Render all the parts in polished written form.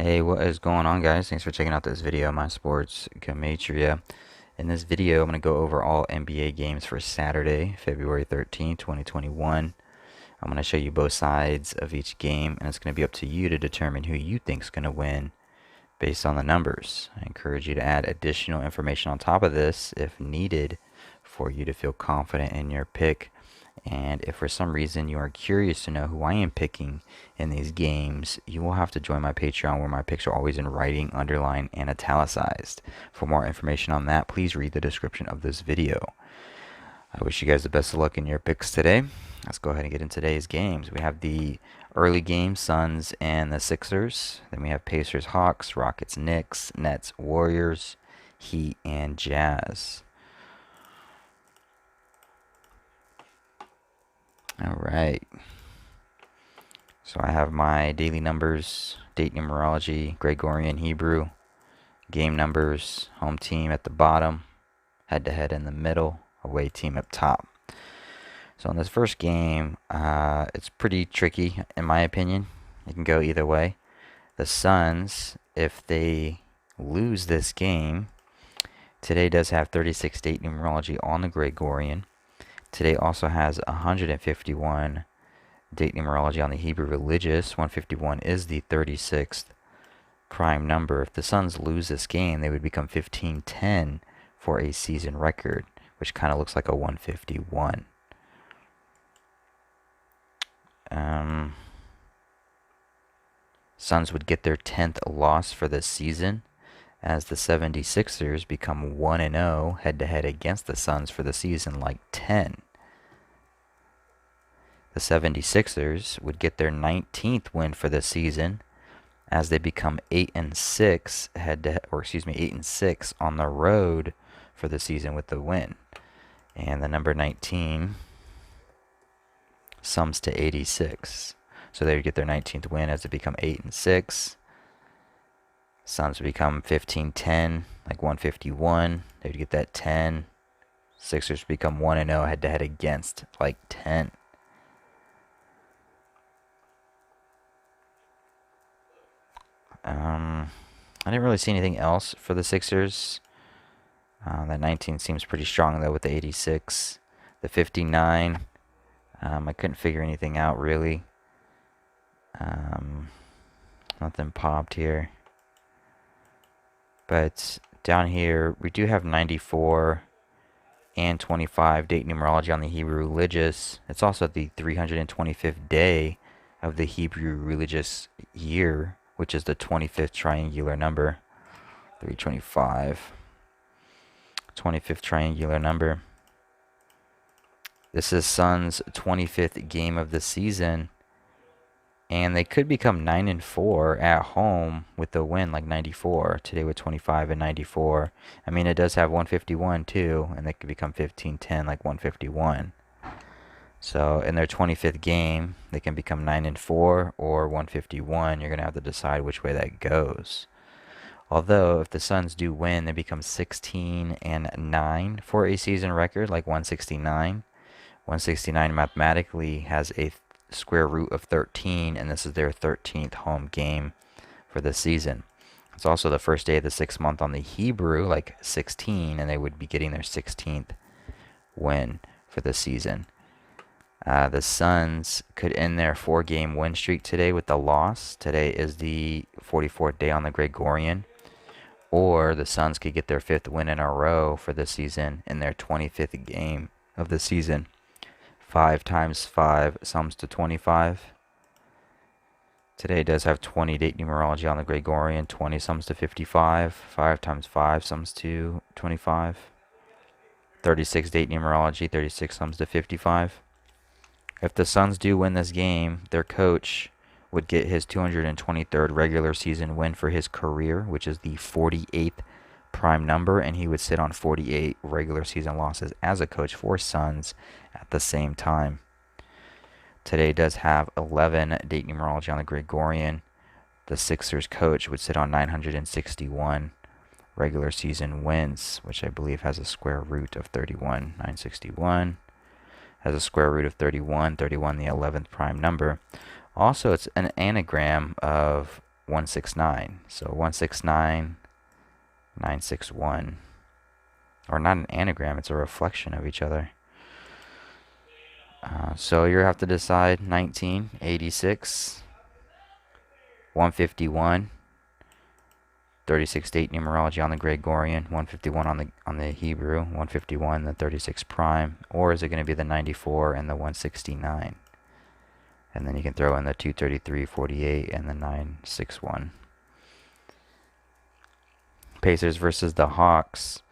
Hey, what is going on, guys? Thanks for checking out this video, My Sports Gematria. In this video, I'm going to go over all NBA games for Saturday, February 13th, 2021. I'm going to show you both sides of each game, and it's going to be up to you to determine who you think is going to win based on the numbers. I encourage you to add additional information on top of this if needed for you to feel confident in your pick. And if for some reason you are curious to know who I am picking in these games, you will have to join my Patreon, where my picks are always in writing, underlined, and italicized. For more information on that, please read the description of this video. I wish you guys the best of luck in your picks today. Let's go ahead and get into today's games. We have the early game, Suns and the Sixers. Then we have PacersHawks, Rockets, Knicks, Nets, Warriors, Heat, and Jazz. All right. So I have my daily numbers, date numerology, Gregorian Hebrew, game numbers, home team at the bottom, head-to-head in the middle, away team up top. So in this first game, it's pretty tricky in my opinion. It can go either way. The Suns, if they lose this game, today does have 36 date numerology on the Gregorian. Today also has 151 date numerology on the Hebrew religious. 151 is the 36th prime number. If the Suns lose this game, they would become 15-10 for a season record, which kind of looks like a 151. Suns would get their 10th loss for the season, as the 76ers become 1-0 head-to-head against the Suns for the season, like 10. The 76ers would get their 19th win for the season, as they become 8-6 8-6 on the road for the season with the win. And the number 19 sums to 86. So they would get their 19th win as they become 8-6. Suns would become 15-10, like 151. They would get that 10. Sixers would become 1-0 head-to-head against, like 10. I didn't really see anything else for the Sixers. That 19 seems pretty strong, though, with the 86. The 59, I couldn't figure anything out, really. Nothing popped here. But down here, we do have 94 and 25 date numerology on the Hebrew religious. It's also the 325th day of the Hebrew religious year, which is the 25th triangular number. 325. 25th triangular number. This is Suns' 25th game of the season, and they could become 9-4 at home with the win, like 94. Today with 25 and 94. I mean, it does have 151 too, and they could become 15-10, like 151. So in their 25th game, they can become 9-4 or 151. You're going to have to decide which way that goes. Although, if the Suns do win, they become 16-9 for a season record, like 169. 169 mathematically has a square root of 13, and this is their 13th home game for the season. It's also the first day of the 6th month on the Hebrew, like 16, and they would be getting their 16th win for the season. The Suns could end their 4-game win streak today with the loss. Today is the 44th day on the Gregorian. Or the Suns could get their 5th win in a row for the season in their 25th game of the season. 5 times 5 sums to 25. Today does have 20 date numerology on the Gregorian. 20 sums to 55. 5 times 5 sums to 25. 36 date numerology. 36 sums to 55. If the Suns do win this game, their coach would get his 223rd regular season win for his career, which is the 48th prime number, and he would sit on 48 regular season losses as a coach for Suns at the same time. Today does have 11 date numerology on the Gregorian. The Sixers coach would sit on 961 regular season wins, which I believe has a square root of 31. 961 has a square root of 31. 31, the 11th prime number. Also, it's an anagram of 169. So 169, 961. Or not an anagram, it's a reflection of each other. So you have to decide 19, 86, 151, 36 date numerology on the Gregorian, 151 on the Hebrew, 151 the 36 prime, or is it going to be the 94 and the 169? And then you can throw in the 233, 48, and the 961. Pacers versus the Hawks.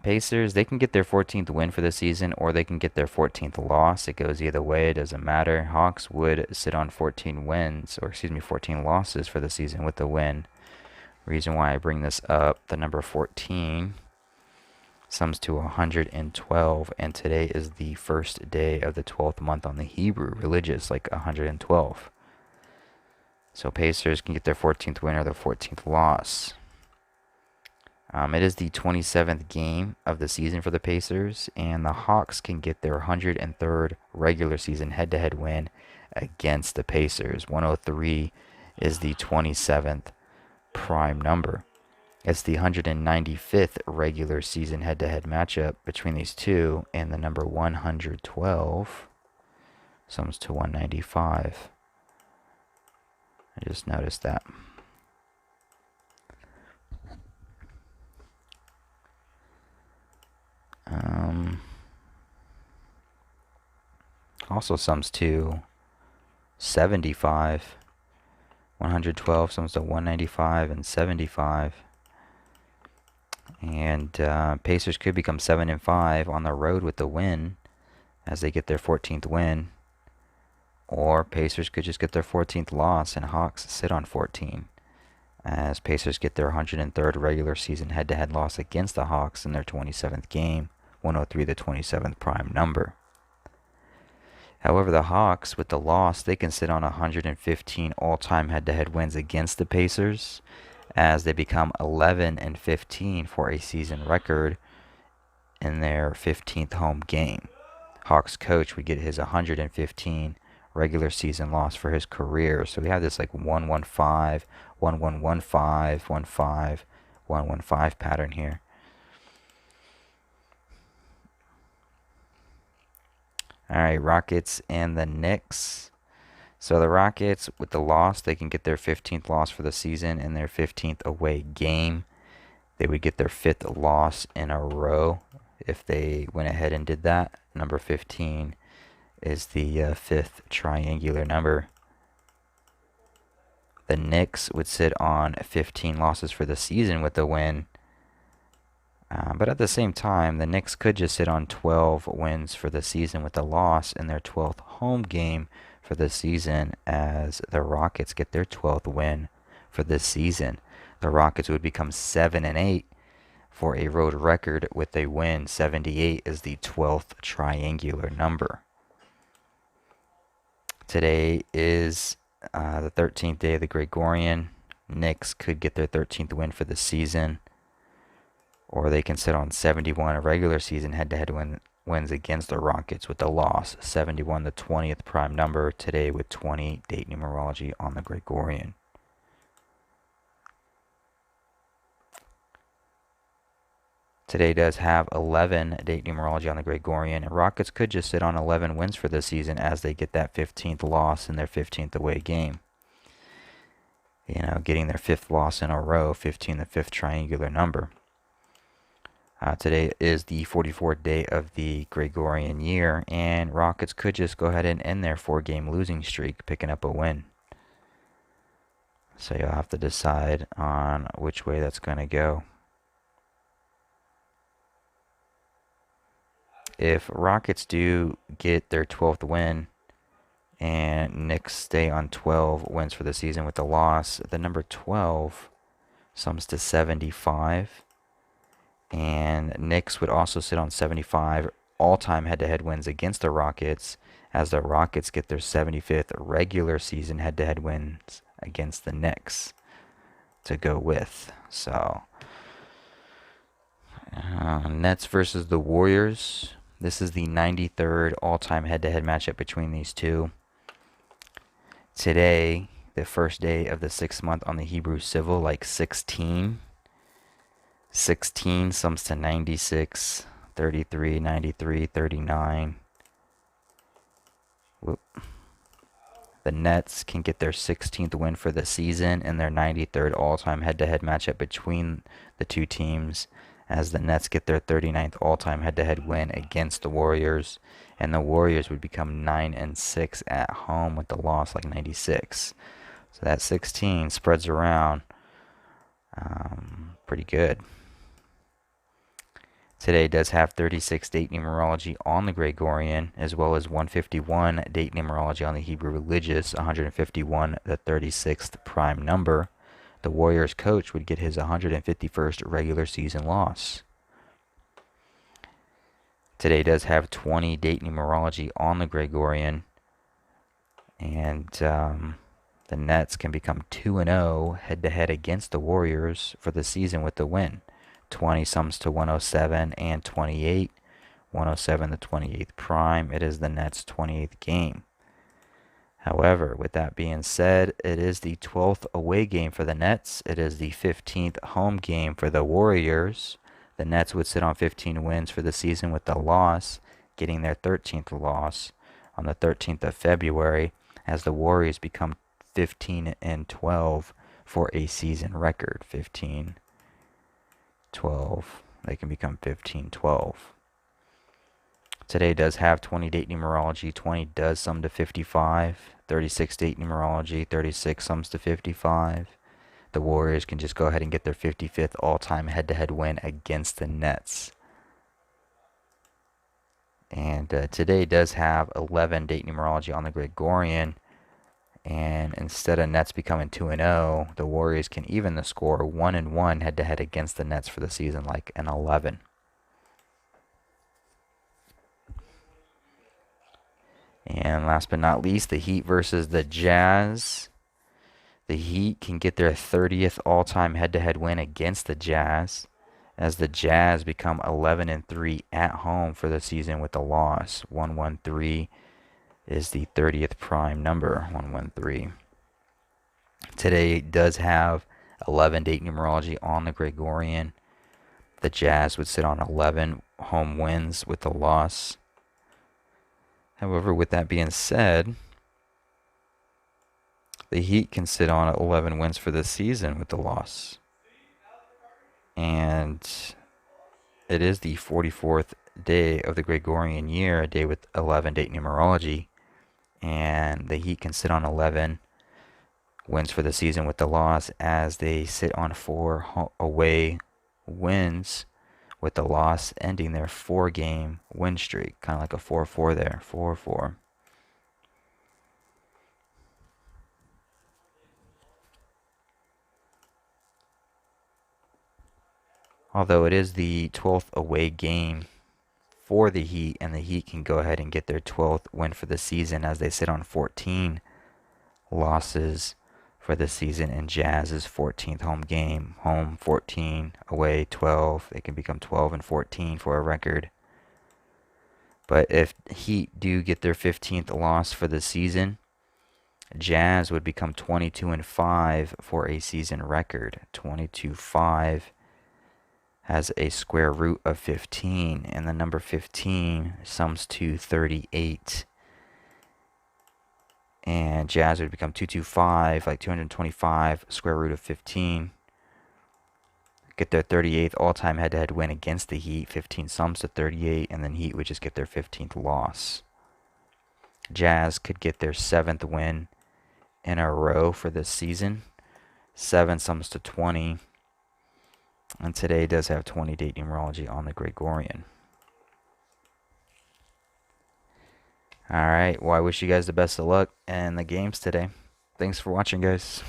Pacers, they can get their 14th win for the season, or they can get their 14th loss. It goes either way. It doesn't matter. Hawks would sit on 14 wins, or excuse me, 14 losses for the season with the win. Reason why I bring this up, the number 14 sums to 112, and today is the first day of the 12th month on the Hebrew religious, like 112. So Pacers can get their 14th win or their 14th loss. It is the 27th game of the season for the Pacers, and the Hawks can get their 103rd regular season head-to-head win against the Pacers. 103 is the 27th prime number. It's the 195th regular season head-to-head matchup between these two, and the number 112 sums to 195. I just noticed that. Also sums to 75. 112 sums to 195 and 75. And Pacers could become 7-5 on the road with the win as they get their 14th win. Or Pacers could just get their 14th loss and Hawks sit on 14. As Pacers get their 103rd regular season head-to-head loss against the Hawks in their 27th game. 103 the 27th prime number. However, the Hawks, with the loss, they can sit on 115 all-time head-to-head wins against the Pacers as they become 11-15 for a season record in their 15th home game. Hawks coach would get his 115 regular season loss for his career. So we have this like 1-1-5, 1-1-1-5, 1-5, 1-1-5 pattern here. All right, Rockets and the Knicks. So the Rockets, with the loss, they can get their 15th loss for the season in their 15th away game. They would get their 5th loss in a row if they went ahead and did that. Number 15 is the 5th triangular number. The Knicks would sit on 15 losses for the season with the win. But at the same time, the Knicks could just sit on 12 wins for the season with a loss in their 12th home game for the season as the Rockets get their 12th win for this season. The Rockets would become 7-8 for a road record with a win. 78 is the 12th triangular number. Today is the 13th day of the Gregorian. Knicks could get their 13th win for the season, or they can sit on 71 regular season head-to-head wins against the Rockets with the loss. 71, the 20th prime number, today with 20 date numerology on the Gregorian. Today does have 11 date numerology on the Gregorian, and Rockets could just sit on 11 wins for this season as they get that 15th loss in their 15th away game. You know, getting their 5th loss in a row, 15, the 5th triangular number. Today is the 44th day of the Gregorian year, and Rockets could just go ahead and end their 4-game losing streak, picking up a win. So you'll have to decide on which way that's going to go. If Rockets do get their 12th win and Knicks stay on 12 wins for the season with the loss, the number 12 sums to 75. And Knicks would also sit on 75 all-time head-to-head wins against the Rockets as the Rockets get their 75th regular season head-to-head wins against the Knicks to go with. So, Nets versus the Warriors. This is the 93rd all-time head-to-head matchup between these two. Today, the first day of the 6th month on the Hebrew civil, like 16. 16 sums to 96, 33, 93, 39. Whoop. The Nets can get their 16th win for the season and their 93rd all-time head-to-head matchup between the two teams, as the Nets get their 39th all-time head-to-head win against the Warriors, and the Warriors would become 9-6 at home with the loss, like 96. So that 16 spreads around pretty good. Today does have 36 date numerology on the Gregorian, as well as 151 date numerology on the Hebrew religious, 151 the 36th prime number. The Warriors coach would get his 151st regular season loss. Today does have 20 date numerology on the Gregorian, and the Nets can become 2-0 head-to-head against the Warriors for the season with the win. 20 sums to 107 and 28. 107 the 28th prime. It is the Nets' 28th game. However, with that being said, it is the 12th away game for the Nets. It is the 15th home game for the Warriors. The Nets would sit on 15 wins for the season with the loss, getting their 13th loss on the 13th of February, as the Warriors become 15-12 for a season record. 15-12. They can become 15-12. Today does have 20 date numerology. 20 does sum to 55. 36 date numerology. 36 sums to 55. The Warriors can just go ahead and get their 55th all-time head-to-head win against the Nets. And today does have 11 date numerology on the Gregorian. And instead of Nets becoming 2-0, the Warriors can even the score 1-1 head-to-head against the Nets for the season, like an 11. And last but not least, the Heat versus the Jazz. The Heat can get their 30th all-time head-to-head win against the Jazz, as the Jazz become 11-3 at home for the season with the loss. 113 is the 30th prime number. 113. Today does have 11 date numerology on the Gregorian. The Jazz would sit on 11 home wins with the loss. However, with that being said, the Heat can sit on 11 wins for the season with the loss. And it is the 44th day of the Gregorian year, a day with 11 date numerology. And the Heat can sit on 11 wins for the season with the loss, as they sit on 4 away wins with the loss, ending their 4-game win streak. Kind of like a 4-4 there. 4-4. Although it is the 12th away game for the Heat, and the Heat can go ahead and get their 12th win for the season, as they sit on 14 losses for the season, and Jazz's 14th home game. Home 14, away 12. They can become 12-14 for a record. But if Heat do get their 15th loss for the season, Jazz would become 22-5 for a season record. 22-5 has a square root of 15, and the number 15 sums to 38. And Jazz would become 225, like 225, square root of 15. Get their 38th all-time head-to-head win against the Heat. 15 sums to 38, and then Heat would just get their 15th loss. Jazz could get their 7th win in a row for this season. 7 sums to 20. And today does have 20 date numerology on the Gregorian. Alright, well, I wish you guys the best of luck in the games today. Thanks for watching, guys.